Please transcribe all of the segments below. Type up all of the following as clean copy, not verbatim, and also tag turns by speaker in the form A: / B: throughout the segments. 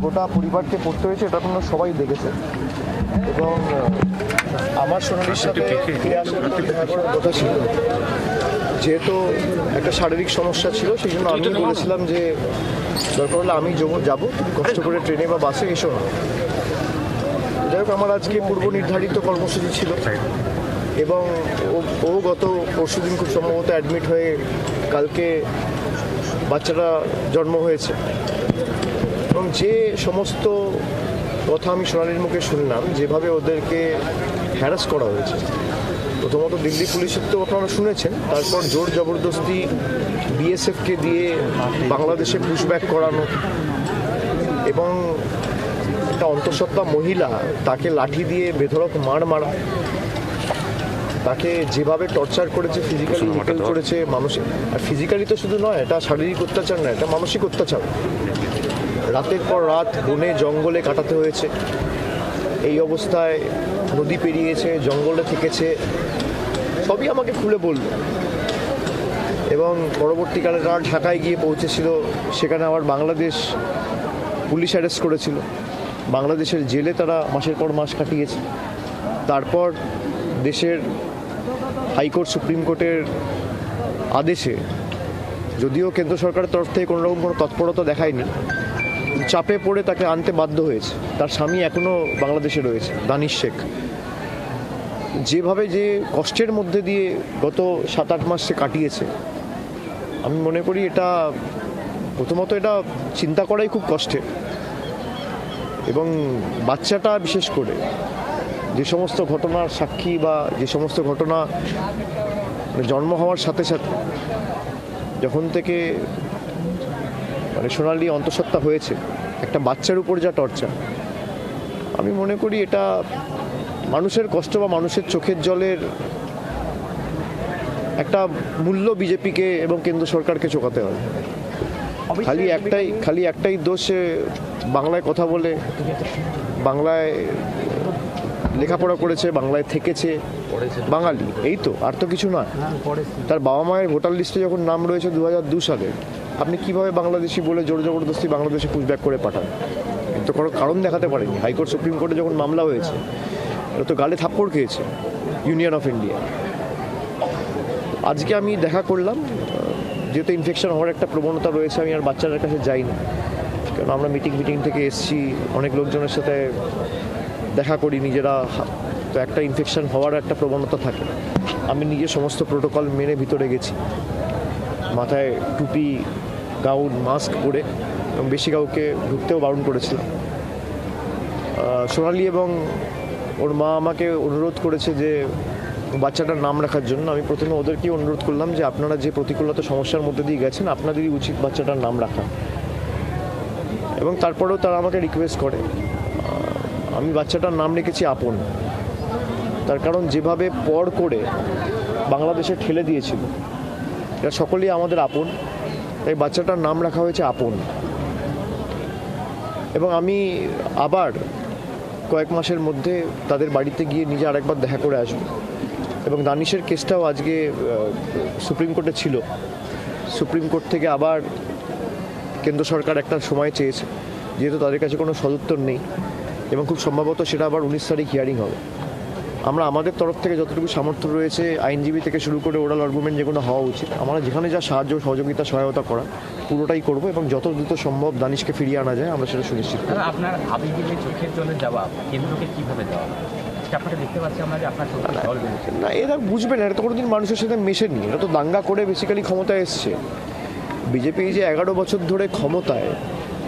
A: গোটা পরিবারকে পড়তে হয়েছে, এটা আপনারা সবাই দেখেছে। এবং আমার সোনালির সাথে ফিরে আসার দেখা করার কথা ছিল, যেহেতু একটা শারীরিক সমস্যা ছিল, সেই জন্য আমি বলেছিলাম যে দরকার হলে আমি যাবো, তুমি কষ্ট করে ট্রেনে বা বাসে এসো না। যাই হোক, আমার আজকে পূর্ব নির্ধারিত কর্মসূচি ছিল এবং ও গত পরশুদিন খুব সম্ভবত অ্যাডমিট হয়ে কালকে বাচ্চাটা জন্ম হয়েছে। এবং যে সমস্ত কথা আমি সোনালির মুখে শুনলাম, যেভাবে ওদেরকে হ্যারাস করা হয়েছে, প্রথমত দিল্লি পুলিশের তো আপনারা শুনেছেন, তারপর জোর জবরদস্তি বিএসএফকে দিয়ে বাংলাদেশে পুশব্যাক করানো, এবং একটা অন্তঃসত্ত্বা মহিলা তাকে লাঠি দিয়ে বেধড়ক মারা, তাকে যেভাবে টর্চার করেছে, ফিজিক্যালি হেকেল করেছে মানুষের। আর ফিজিক্যালি তো শুধু নয়, এটা শারীরিক অত্যাচার নয়, এটা মানসিক অত্যাচার। রাতের পর রাত বনে জঙ্গলে কাটাতে হয়েছে, এই অবস্থায় নদী পেরিয়েছে, জঙ্গলে থেকেছে, সবই আমাকে খুলে বলল। এবং পরবর্তীকালে তারা ঢাকায় গিয়ে পৌঁছেছিল, সেখানে আবার বাংলাদেশ পুলিশ অ্যারেস্ট করেছিল, বাংলাদেশের জেলে তারা মাসের পর মাস কাটিয়েছে। তারপর দেশের হাইকোর্ট, সুপ্রিম কোর্টের আদেশে, যদিও কেন্দ্র সরকারের তরফ থেকে কোনো রকম কোনো তৎপরতা দেখায়নি, চাপে পড়ে তাকে আনতে বাধ্য হয়েছে। তার স্বামী এখনও বাংলাদেশে রয়েছে, দানিশ শেখ। যেভাবে যে কষ্টের মধ্যে দিয়ে গত 7-8 মাস সে কাটিয়েছে, আমি মনে করি এটা প্রথমত এটা চিন্তা করাই খুব কষ্টের। এবং বাচ্চাটা বিশেষ করে যে সমস্ত ঘটনার সাক্ষী বা যে সমস্ত ঘটনা জন্ম হওয়ার সাথে সাথে যখন থেকে সোনালি অন্তঃসত্ত্বা হয়েছে, একটা বাচ্চার উপর যা টর্চার, আমি মনে করি এটা মানুষের কষ্ট বা মানুষের চোখের জলের একটা মূল্য বিজেপিকে এবং কেন্দ্র সরকারকে চোকাতে হবে। খালি একটাই দোষ, বাংলায় কথা বলে, বাংলায় লেখাপড়া করেছে, বাংলায় থেকেছে, বাঙালি, এই তো, আর তো কিছু নয়। তার বাবা মায়ের ভোটার লিস্টে যখন নাম রয়েছে 2002 সালে, আপনি কিভাবে বাংলাদেশি বলে জোর জবরদস্তি বাংলাদেশে পুশব্যাক করে পাঠান? তো কোনো কারণ দেখাতে পারেনি। হাইকোর্ট, সুপ্রিম কোর্টে যখন মামলা হয়েছে, এটা তো গালে থাপ্পড় খেয়েছে ইউনিয়ন অফ ইন্ডিয়া। আজকে আমি দেখা করলাম, যেহেতু ইনফেকশন হওয়ার একটা প্রবণতা রয়েছে, আমি আর বাচ্চাদের কাছে যাইনি, কারণ আমরা মিটিং থেকে এসছি, অনেক লোকজনের সাথে দেখা করি নিজেরা, তো একটা ইনফেকশন হওয়ার একটা প্রবণতা থাকে। আমি নিজে সমস্ত প্রোটোকল মেনে ভিতরে গেছি, মাথায় টুপি, গাউন, মাস্ক পরে, এবং বেশি কাউকে ঢুকতেও বারণ করেছিলাম। সোনালি এবং ওর মা আমাকে অনুরোধ করেছে যে বাচ্চাটার নাম রাখার জন্য। আমি প্রথমে ওদেরকেই অনুরোধ করলাম যে আপনারা যে প্রতিকূলতা সমস্যার মধ্যে দিয়ে গেছেন, আপনাদেরই উচিত বাচ্চাটার নাম রাখা। এবং তারপরেও তারা আমাকে রিকোয়েস্ট করে, আমি বাচ্চাটার নাম রেখেছি আপন। তার কারণ যেভাবে পর করে বাংলাদেশে ঠেলে দিয়েছিল, এরা সকলেই আমাদের আপন, তাই বাচ্চাটার নাম রাখা হয়েছে আপন। এবং আমি আবার কয়েক মাসের মধ্যে তাদের বাড়িতে গিয়ে নিজে আরেকবার দেখা করে আসবো। এবং দানিশের কেসটাও আজকে সুপ্রিম কোর্টে ছিল, সুপ্রিম কোর্ট থেকে আবার কেন্দ্র সরকার একটা সময় চেয়েছে, যেহেতু তাদের কাছে কোনো সদুত্তর নেই, এবং খুব সম্ভবত সেটা আবার 19 তারিখ হিয়ারিং হবে। আমরা আমাদের তরফ থেকে যতটুকু সামর্থ্য রয়েছে, আইনজীবী থেকে শুরু করে ওরাল আর্গুমেন্ট যেগুলো হওয়া উচিত, আমরা যেখানে যা সাহায্য, সহযোগিতা, সহায়তা করা পুরোটাই করব, এবং যত দ্রুত সম্ভব দানিশকে ফিরিয়ে আনা যায় আমরা সেটা সুনিশ্চিত করব।
B: আপনার আবেগী চোখের জলের জবাব কেন্দ্রকে কিভাবে দেওয়া আপনাকে দেখতে পাচ্ছি আমরা যে আপনার জল বেরোচ্ছে
A: না, এরা বুঝবে না, এটা তো কোনোদিন মানুষের সাথে মেশেনি, এটা তো দাঙ্গা করে বেসিক্যালি ক্ষমতায় এসছে। বিজেপি যে 11 বছর ধরে ক্ষমতায়,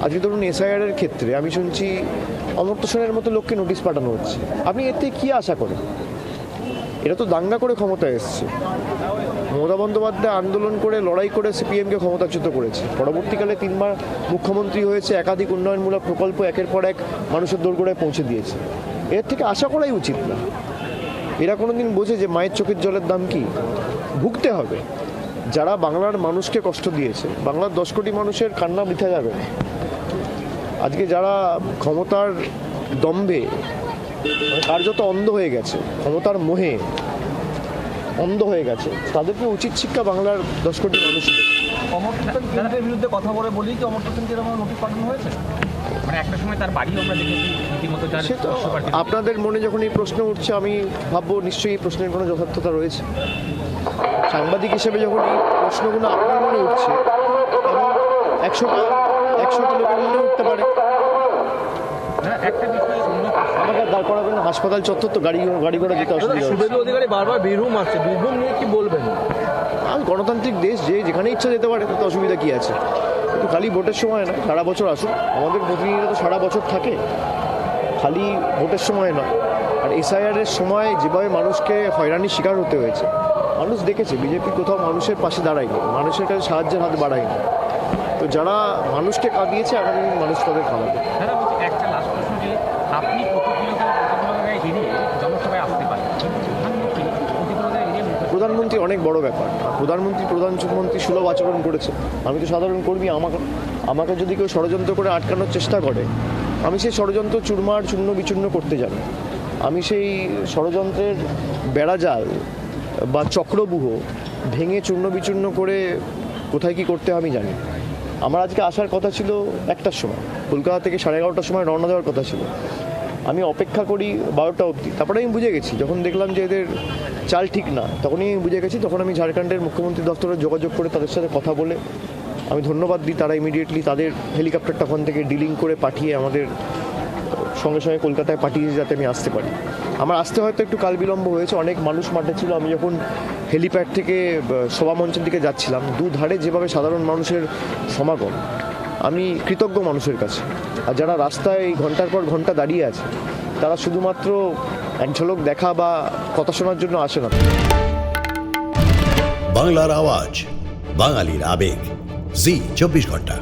A: আজকে ধরুন এসআইআর এর ক্ষেত্রে আমি শুনছি অমর্ত্য সেনের মতো লোককে নোটিশ পাঠানো হচ্ছে। আপনি এতে কি আশা করেন? এটা তো দাঙ্গা করে ক্ষমতায় এসছে। মমতা বন্দ্যোপাধ্যায় আন্দোলন করে, লড়াই করে সিপিএমকে ক্ষমতাচ্যুত করেছে। পরবর্তীকালে 3 বার মুখ্যমন্ত্রী হয়েছে, একাধিক উন্নয়নমূলক প্রকল্প একের পর এক মানুষের দোরগোড়ায় পৌঁছে দিয়েছে। এর থেকে আশা করাই উচিত না। এরা কোনোদিন বোঝে যে মায়ের চোখের জলের দাম কি? ভুগতে হবে। যারা বাংলার মানুষকে কষ্ট দিয়েছে, বাংলার 10 কোটি মানুষের কান্না বৃথা যাবে না। আজকে যারা ক্ষমতার দম্ভে কার্যত অন্ধ হয়ে গেছে, ক্ষমতার মোহে অন্ধ হয়ে গেছে, তাদেরকে উচিত শিক্ষা বাংলার 10 কোটি মানুষকে।
C: অমর্ত্য সেন কেন্দ্রের বিরুদ্ধে কথা বলে বলি কি অমর্ত্য সেনকে এরকম নোটিশ পাঠানো হয়েছে?
B: মানে একটা সময় তার বাড়িও আমরা দেখেছি রীতিমতো যার
A: সে তো আপনাদের মনে যখন এই প্রশ্ন উঠছে আমি ভাববো নিশ্চয়ই এই প্রশ্নের কোনো যথার্থতা রয়েছে। সাংবাদিক হিসেবে যখন এই প্রশ্নগুলো আপনার মনে উঠছে এবং একশোটা লোকের মনে উঠতে পারে,
B: একটা বিষয় অন্য প্রশ্ন।
A: আমাকে দাঁড় করাবেন হাসপাতাল চত্বর, তো গাড়ি ঘোড়া যেতে অসুবিধা হচ্ছে।
C: শুভেন্দু অধিকারী বারবার বীরভূম আসছে, বীরভূম নিয়ে কি বলবেন?
A: আমি গণতান্ত্রিক দেশ, যে যেখানে ইচ্ছা যেতে পারে, তাতে অসুবিধা কী আছে? কিন্তু খালি ভোটের সময় না, সারা বছর আসুন। আমাদের প্রতিনিধিরা তো সারা বছর থাকে, খালি ভোটের সময় নয়। আর এসআইআরের সময় যেভাবে মানুষকে হয়রানির শিকার হতে হয়েছে, মানুষ দেখেছে বিজেপি কোথাও মানুষের পাশে দাঁড়ায়নি, মানুষের কাছে সাহায্যের হাত বাড়ায়নি। তো যারা মানুষকে কাঁদিয়েছে, আগামী দিন মানুষ তাদের কাঁদাবে।
B: দাদা বলছি একটা লাস্ট প্রশ্ন, যে আপনি প্রতিকূলতায় এড়িয়ে জনসভায় আসতে পারেন, কিন্তু প্রধানমন্ত্রী প্রতিকূলতায় এড়িয়ে
A: প্রধানমন্ত্রী অনেক বড় ব্যাপার। প্রধানমন্ত্রী সুলভ আচরণ করেছে। আমি তো সাধারণ কর্মী, আমাকে যদি কেউ ষড়যন্ত্র করে আটকানোর চেষ্টা করে, আমি সেই ষড়যন্ত্র চূর্ণ বিচূর্ণ করতে জানি। আমি সেই ষড়যন্ত্রের বেড়াজাল বা চক্রব্যূহ ভেঙে চূর্ণ বিচূর্ণ করে কোথায় কি করতে আমি জানি। আমার আজকে আসার কথা ছিল 1টার সময়, কলকাতা থেকে 11:30টার সময় রওনা দেওয়ার কথা ছিল। আমি অপেক্ষা করি 12টা অবধি, তারপরে আমি বুঝে গেছি, যখন দেখলাম যে এদের চাল ঠিক না, তখনই আমি বুঝে গেছি। তখন আমি ঝাড়খণ্ডের মুখ্যমন্ত্রী দপ্তরে যোগাযোগ করে তাদের সাথে কথা বলে আমি ধন্যবাদ দিই। তারা ইমিডিয়েটলি তাদের হেলিকপ্টারটা ওখান থেকে ডিলিং করে পাঠিয়ে আমাদের সঙ্গে সঙ্গে কলকাতায় পাঠিয়েছে, যাতে আমি আসতে পারি। আমার আসতে হয়তো একটু কাল বিলম্ব হয়েছে, অনেক মানুষ মাঠে ছিল। আমি যখন হেলিপ্যাড থেকে সভামঞ্চের দিকে যাচ্ছিলাম, দুধারে যেভাবে সাধারণ মানুষের সমাগম, আমি কৃতজ্ঞ মানুষের কাছে। আর যারা রাস্তায় ঘন্টার পর ঘন্টা দাঁড়িয়ে আছে, তারা শুধুমাত্র এক ঝলক দেখা বা কথা শোনার জন্য আসে না।
D: বাংলার আওয়াজ, বাঙালির আবেগ, জি 24 ঘন্টা।